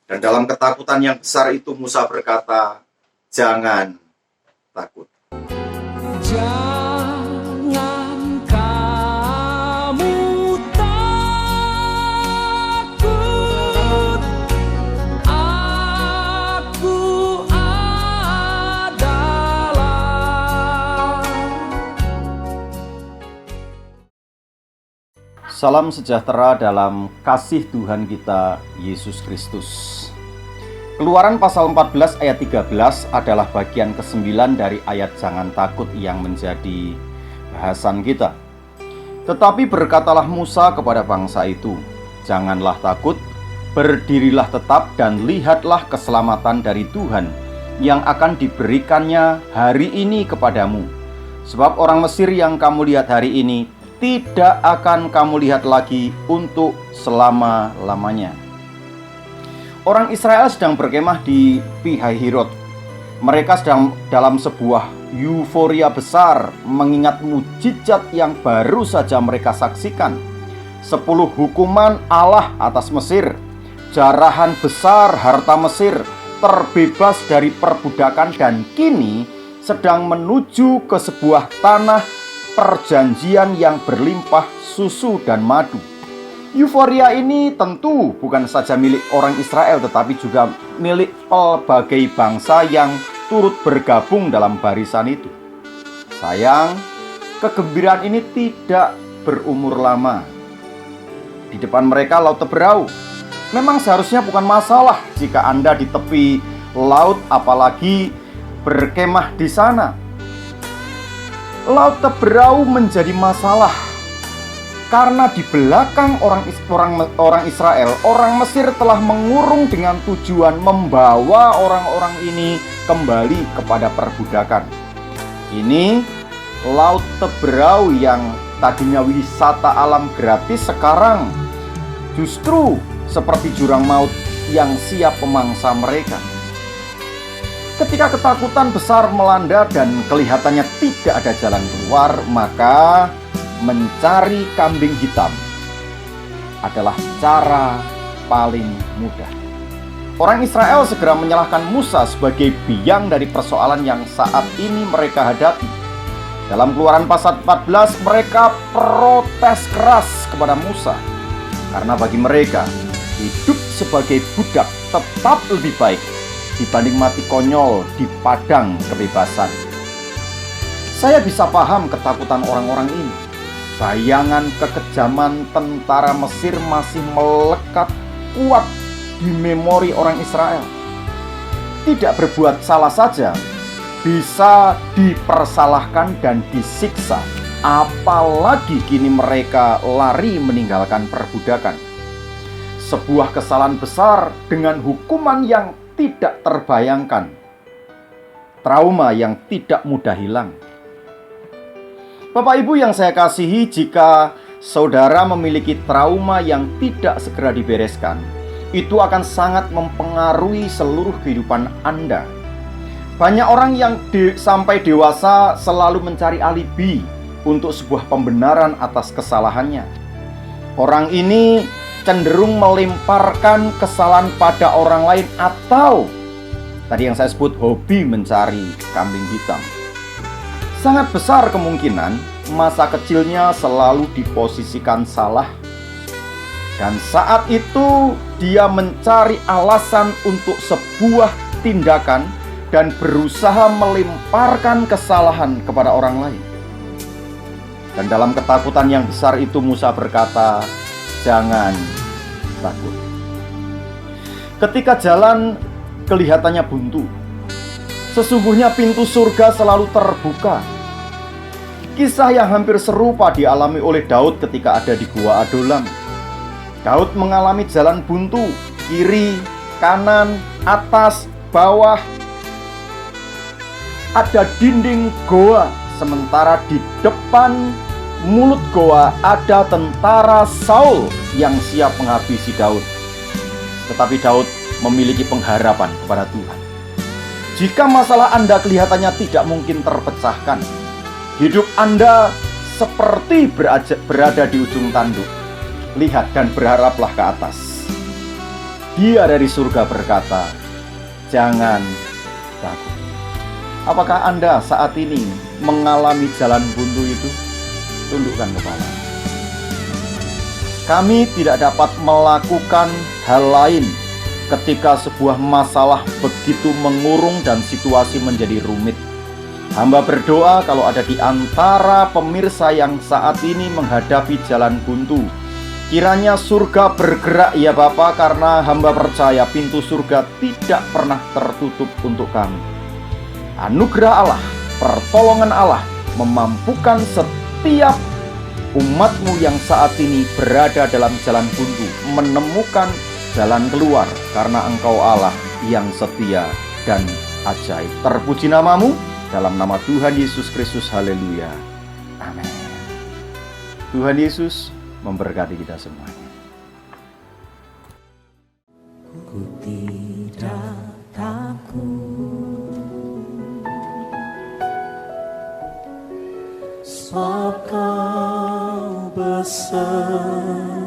Dan dalam ketakutan yang besar itu Musa berkata, "Jangan takut." Jangan kamu takut, aku adalah. Salam sejahtera dalam kasih Tuhan kita Yesus Kristus. Keluaran pasal 14 ayat 13 adalah bagian ke-9 dari ayat jangan takut yang menjadi bahasan kita. Tetapi berkatalah Musa kepada bangsa itu, "Janganlah takut, berdirilah tetap dan lihatlah keselamatan dari Tuhan yang akan diberikannya hari ini kepadamu. Sebab orang Mesir yang kamu lihat hari ini tidak akan kamu lihat lagi untuk selama-lamanya." Orang Israel sedang berkemah di Pihahirot. Mereka sedang dalam sebuah euforia besar mengingat mukjizat yang baru saja mereka saksikan. 10 hukuman Allah atas Mesir, jarahan besar harta Mesir, terbebas dari perbudakan, dan kini sedang menuju ke sebuah tanah perjanjian yang berlimpah susu dan madu. Euforia ini tentu bukan saja milik orang Israel, tetapi juga milik pelbagai bangsa yang turut bergabung dalam barisan itu. Sayang, kegembiraan ini tidak berumur lama. Di depan mereka laut Teberau. Memang seharusnya bukan masalah jika Anda di tepi laut, apalagi berkemah di sana. Laut Teberau menjadi masalah karena di belakang orang Israel, orang Mesir telah mengurung dengan tujuan membawa orang-orang ini kembali kepada perbudakan. Ini Laut Teberau yang tadinya wisata alam gratis sekarang justru seperti jurang maut yang siap memangsa mereka. Ketika ketakutan besar melanda dan kelihatannya tidak ada jalan keluar, maka mencari kambing hitam adalah cara paling mudah. Orang Israel segera menyalahkan Musa sebagai biang dari persoalan yang saat ini mereka hadapi. Dalam Keluaran pasal 14, mereka protes keras kepada Musa karena bagi mereka hidup sebagai budak tetap lebih baik dibanding mati konyol di padang kebebasan. Saya bisa paham ketakutan orang-orang ini. Bayangan kekejaman tentara Mesir masih melekat kuat di memori orang Israel. Tidak berbuat salah saja bisa dipersalahkan dan disiksa, apalagi kini mereka lari meninggalkan perbudakan. Sebuah kesalahan besar dengan hukuman yang tidak terbayangkan, trauma yang tidak mudah hilang. Bapak Ibu yang saya kasihi, jika saudara memiliki trauma yang tidak segera dibereskan, itu akan sangat mempengaruhi seluruh kehidupan Anda. Banyak orang yang sampai dewasa selalu mencari alibi untuk sebuah pembenaran atas kesalahannya. Orang ini cenderung melemparkan kesalahan pada orang lain, atau tadi yang saya sebut hobi mencari kambing hitam. Sangat besar kemungkinan masa kecilnya selalu diposisikan salah, dan saat itu dia mencari alasan untuk sebuah tindakan dan berusaha melemparkan kesalahan kepada orang lain. Dan dalam ketakutan yang besar itu Musa berkata, "Jangan takut." Ketika jalan kelihatannya buntu, sesungguhnya pintu surga selalu terbuka. Kisah yang hampir serupa dialami oleh Daud ketika ada di Gua Adulam. Daud mengalami jalan buntu, kiri, kanan, atas, bawah. Ada dinding goa, sementara di depan mulut goa ada tentara Saul yang siap menghabisi Daud. Tetapi Daud memiliki pengharapan kepada Tuhan. Jika masalah Anda kelihatannya tidak mungkin terpecahkan, hidup Anda seperti berada di ujung tanduk, lihat dan berharaplah ke atas. Dia dari surga berkata, "Jangan takut." Apakah Anda saat ini mengalami jalan buntu itu? Tundukkan kepala. Kami tidak dapat melakukan hal lain ketika sebuah masalah begitu mengurung dan situasi menjadi rumit. Hamba berdoa kalau ada di antara pemirsa yang saat ini menghadapi jalan buntu, kiranya surga bergerak ya Bapa, karena hamba percaya pintu surga tidak pernah tertutup untuk kami. Anugerah Allah, pertolongan Allah memampukan setiap umat-Mu yang saat ini berada dalam jalan buntu menemukan jalan keluar, karena Engkau Allah yang setia dan ajaib. Terpuji nama-Mu, dalam nama Tuhan Yesus Kristus, haleluya, amin. Tuhan Yesus memberkati kita semuanya. Ku tidak takut, sebab Kau beserta.